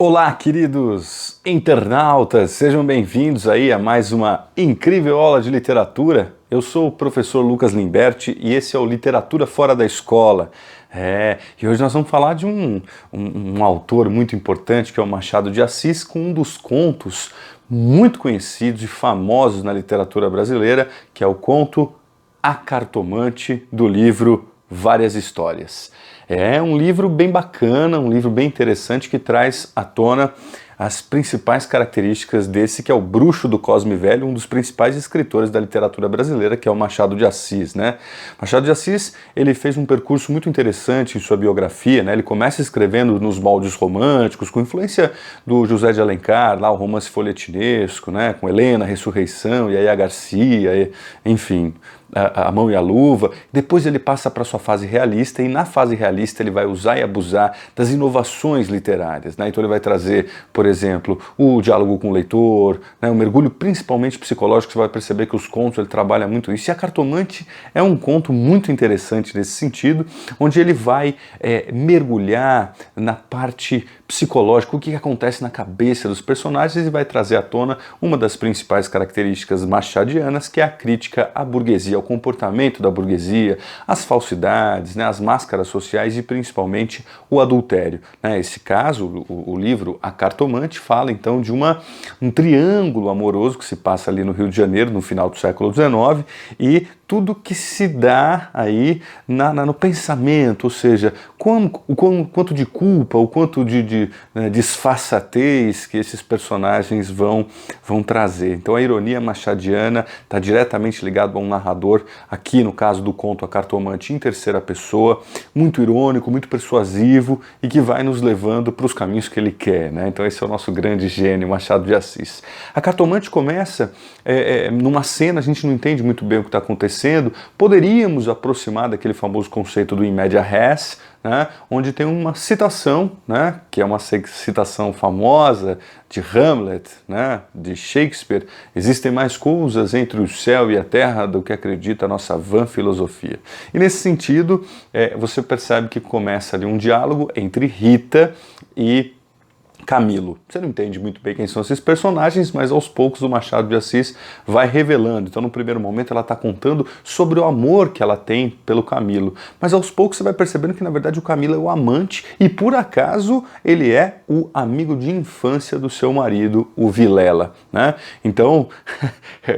Olá, queridos internautas, sejam bem-vindos aí a mais uma incrível aula de literatura. Eu sou o professor Lucas Limberti e esse é o Literatura Fora da Escola. E hoje nós vamos falar de um autor muito importante que é o Machado de Assis, com um dos contos muito conhecidos e famosos na literatura brasileira, que é o conto A Cartomante, do livro Várias Histórias. É um livro bem bacana, um livro bem interessante que traz à tona as principais características desse que é o bruxo do Cosme Velho, um dos principais escritores da literatura brasileira, que é o Machado de Assis, né? Machado de Assis, ele fez um percurso muito interessante em sua biografia, né? Ele começa escrevendo nos moldes românticos, com influência do José de Alencar, lá o romance folhetinesco, né? Com Helena, Ressurreição, Yaya Garcia, enfim, A Mão e a Luva. Depois ele passa para a sua fase realista, e na fase realista ele vai usar e abusar das inovações literárias, né? Então ele vai trazer, por exemplo, o diálogo com o leitor, né? O mergulho principalmente psicológico. Você vai perceber que os contos ele trabalha muito isso. E A Cartomante é um conto muito interessante nesse sentido, onde ele vai mergulhar na parte psicológica, o que acontece na cabeça dos personagens, e vai trazer à tona uma das principais características machadianas, que é a crítica à burguesia, ao comportamento da burguesia, as falsidades, né, as máscaras sociais e principalmente o adultério, né? Esse caso, o livro A Cartomante fala então de um triângulo amoroso que se passa ali no Rio de Janeiro no final do século XIX, e tudo que se dá aí no pensamento, ou seja, o quanto de culpa, o quanto de disfarçatez que esses personagens vão trazer. Então a ironia machadiana está diretamente ligada a um narrador, aqui no caso do conto A Cartomante, em terceira pessoa, muito irônico, muito persuasivo e que vai nos levando para os caminhos que ele quer, né? Então esse é o nosso grande gênio, Machado de Assis. A Cartomante começa numa cena, a gente não entende muito bem o que está acontecendo. Poderíamos aproximar daquele famoso conceito do in media res, né, onde tem uma citação, né, que é uma citação famosa de Hamlet, né, de Shakespeare: existem mais coisas entre o céu e a terra do que acredita a nossa vã filosofia. E nesse sentido, você percebe que começa ali um diálogo entre Rita e Camilo. Você não entende muito bem quem são esses personagens, mas aos poucos o Machado de Assis vai revelando. Então, no primeiro momento, ela está contando sobre o amor que ela tem pelo Camilo, mas aos poucos você vai percebendo que, na verdade, o Camilo é o amante e, por acaso, ele é o amigo de infância do seu marido, o Vilela, né? Então,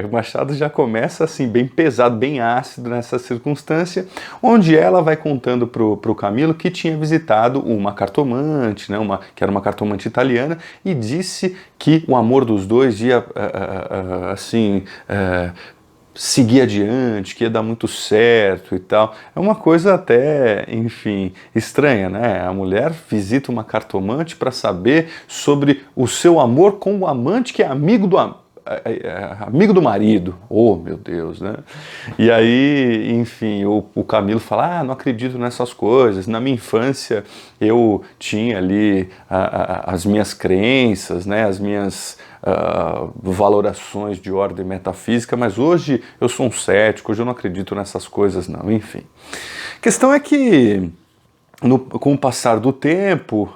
o Machado já começa assim, bem pesado, bem ácido nessa circunstância, onde ela vai contando pro Camilo que tinha visitado uma cartomante, né, que era uma cartomante italiana, e disse que o amor dos dois ia seguir adiante, que ia dar muito certo e tal. É uma coisa até, enfim, estranha, né? A mulher visita uma cartomante para saber sobre o seu amor com o amante que é amigo do marido. Oh, meu Deus, né? E aí, enfim, o Camilo fala: não acredito nessas coisas. Na minha infância eu tinha ali as minhas crenças, né? As minhas valorações de ordem metafísica, mas hoje eu sou um cético, hoje eu não acredito nessas coisas não. Enfim, a questão é que com o passar do tempo,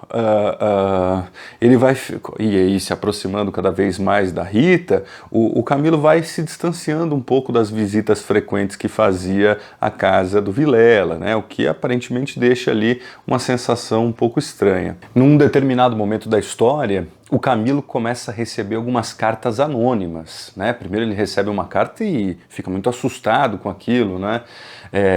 ele vai, e aí se aproximando cada vez mais da Rita, o Camilo vai se distanciando um pouco das visitas frequentes que fazia à casa do Vilela, né? O que aparentemente deixa ali uma sensação um pouco estranha. Num determinado momento da história, o Camilo começa a receber algumas cartas anônimas, né? Primeiro ele recebe uma carta e fica muito assustado com aquilo, né?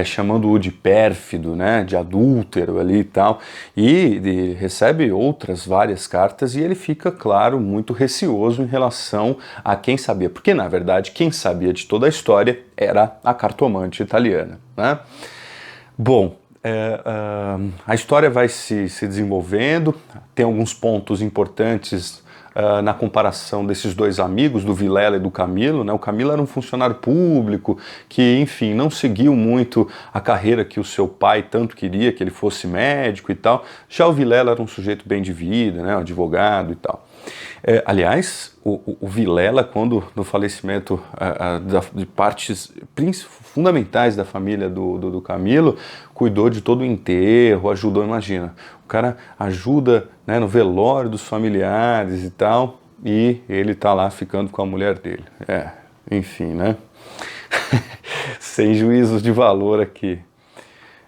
Chamando-o de pérfido, né? De adúltero ali e tal. E recebe outras várias cartas e ele fica, claro, muito receoso em relação a quem sabia. Porque, na verdade, quem sabia de toda a história era a cartomante italiana, né? Bom, a história vai se desenvolvendo, tem alguns pontos importantes na comparação desses dois amigos, do Vilela e do Camilo, né? O Camilo era um funcionário público que, enfim, não seguiu muito a carreira que o seu pai tanto queria, que ele fosse médico e tal. Já o Vilela era um sujeito bem de vida, né? Um advogado e tal. Aliás, o Vilela, quando no falecimento de partes fundamentais da família do Camilo, cuidou de todo o enterro, ajudou, imagina. O cara ajuda, né, no velório dos familiares e tal, e ele tá lá ficando com a mulher dele. Enfim, né? Sem juízos de valor aqui.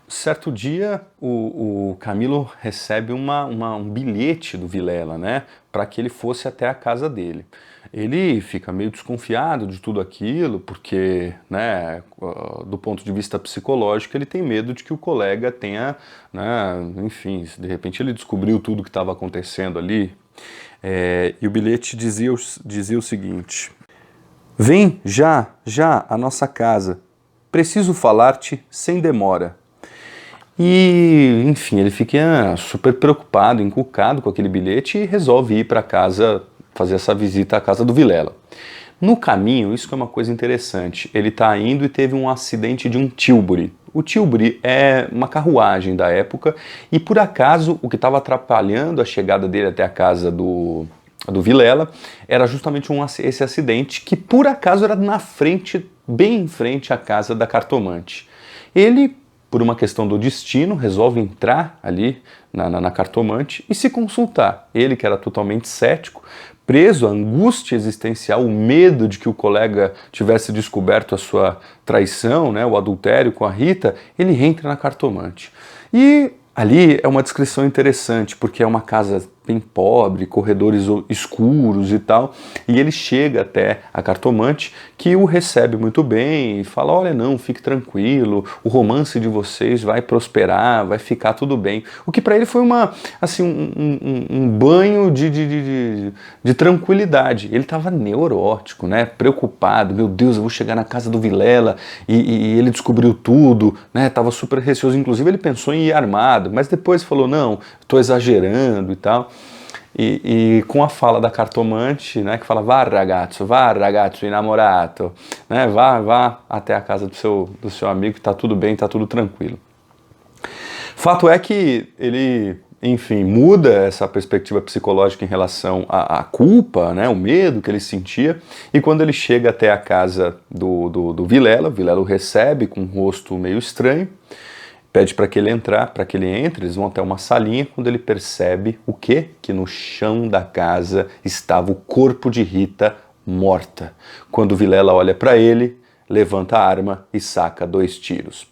Certo dia, o Camilo recebe um bilhete do Vilela, né, para que ele fosse até a casa dele. Ele fica meio desconfiado de tudo aquilo, porque, né, do ponto de vista psicológico, ele tem medo de que o colega tenha, né, enfim, de repente ele descobriu tudo que estava acontecendo ali. E o bilhete dizia o seguinte: vem já à nossa casa. Preciso falar-te sem demora. E, enfim, ele fica super preocupado, encucado com aquele bilhete e resolve ir para casa, fazer essa visita à casa do Vilela. No caminho, isso que é uma coisa interessante, ele está indo e teve um acidente de um tilbury. O tilbury é uma carruagem da época e, por acaso, o que estava atrapalhando a chegada dele até a casa do Vilela era justamente esse acidente que, por acaso, era na frente, bem em frente à casa da cartomante. Ele, por uma questão do destino, resolve entrar ali na cartomante e se consultar. Ele, que era totalmente cético, preso à angústia existencial, o medo de que o colega tivesse descoberto a sua traição, né, o adultério com a Rita, ele entra na cartomante. E ali é uma descrição interessante, porque é uma casa bem pobre, corredores escuros e tal, e ele chega até a cartomante, que o recebe muito bem e fala: olha, não, fique tranquilo, o romance de vocês vai prosperar, vai ficar tudo bem. O que para ele foi um banho de tranquilidade. Ele estava neurótico, né, preocupado, meu Deus, eu vou chegar na casa do Vilela e ele descobriu tudo, né, estava super receoso, inclusive ele pensou em ir armado, mas depois falou: não, estou exagerando e tal. E com a fala da cartomante, né, que fala: vá ragazzo, innamorato, né, vá até a casa do seu amigo, que está tudo bem, está tudo tranquilo. Fato é que ele, enfim, muda essa perspectiva psicológica em relação à culpa, né, o medo que ele sentia, e quando ele chega até a casa do Vilela, o Vilela o recebe com um rosto meio estranho, pede para que ele entre, eles vão até uma salinha, quando ele percebe o quê? Que no chão da casa estava o corpo de Rita morta. Quando o Vilela olha para ele, levanta a arma e saca 2 tiros.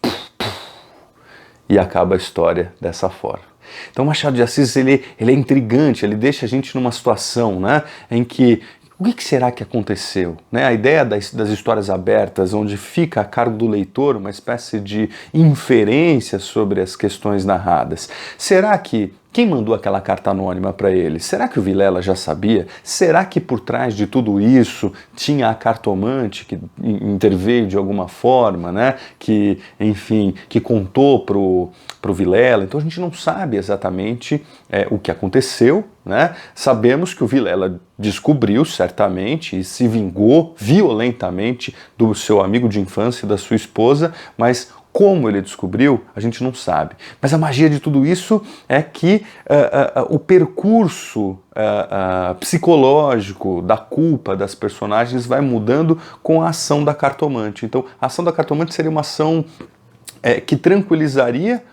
E acaba a história dessa forma. Então Machado de Assis ele é intrigante, ele deixa a gente numa situação, né, em que o que será que aconteceu? Né? A ideia das histórias abertas, onde fica a cargo do leitor uma espécie de inferência sobre as questões narradas. Será que quem mandou aquela carta anônima para ele? Será que o Vilela já sabia? Será que por trás de tudo isso tinha a cartomante que interveio de alguma forma, né? Que, enfim, que contou pro Vilela? Então a gente não sabe exatamente o que aconteceu, né? Sabemos que o Vilela descobriu certamente e se vingou violentamente do seu amigo de infância e da sua esposa, mas como ele descobriu, a gente não sabe. Mas a magia de tudo isso é que o percurso psicológico da culpa das personagens vai mudando com a ação da cartomante. Então, a ação da cartomante seria uma ação que tranquilizaria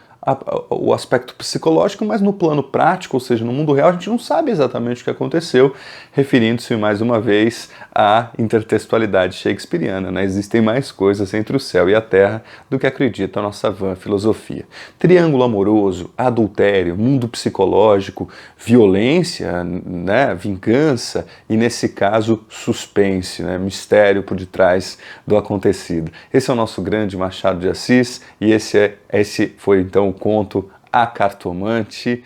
o aspecto psicológico, mas no plano prático, ou seja, no mundo real, a gente não sabe exatamente o que aconteceu, referindo-se mais uma vez à intertextualidade shakespeariana, né? Existem mais coisas entre o céu e a terra do que acredita a nossa vã filosofia. Triângulo amoroso, adultério, mundo psicológico, violência, né? Vingança e, nesse caso, suspense, né? Mistério por detrás do acontecido. Esse é o nosso grande Machado de Assis e esse foi então o conto A Cartomante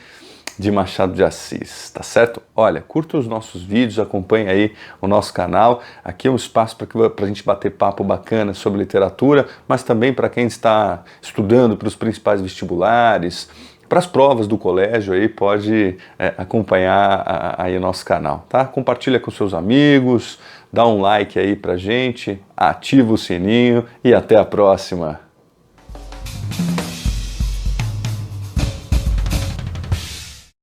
de Machado de Assis, tá certo? Olha, curta os nossos vídeos, acompanhe aí o nosso canal. Aqui é um espaço para a gente bater papo bacana sobre literatura, mas também para quem está estudando para os principais vestibulares, para as provas do colégio aí, pode acompanhar aí o nosso canal, tá? Compartilha com seus amigos, dá um like aí pra gente, ativa o sininho e até a próxima!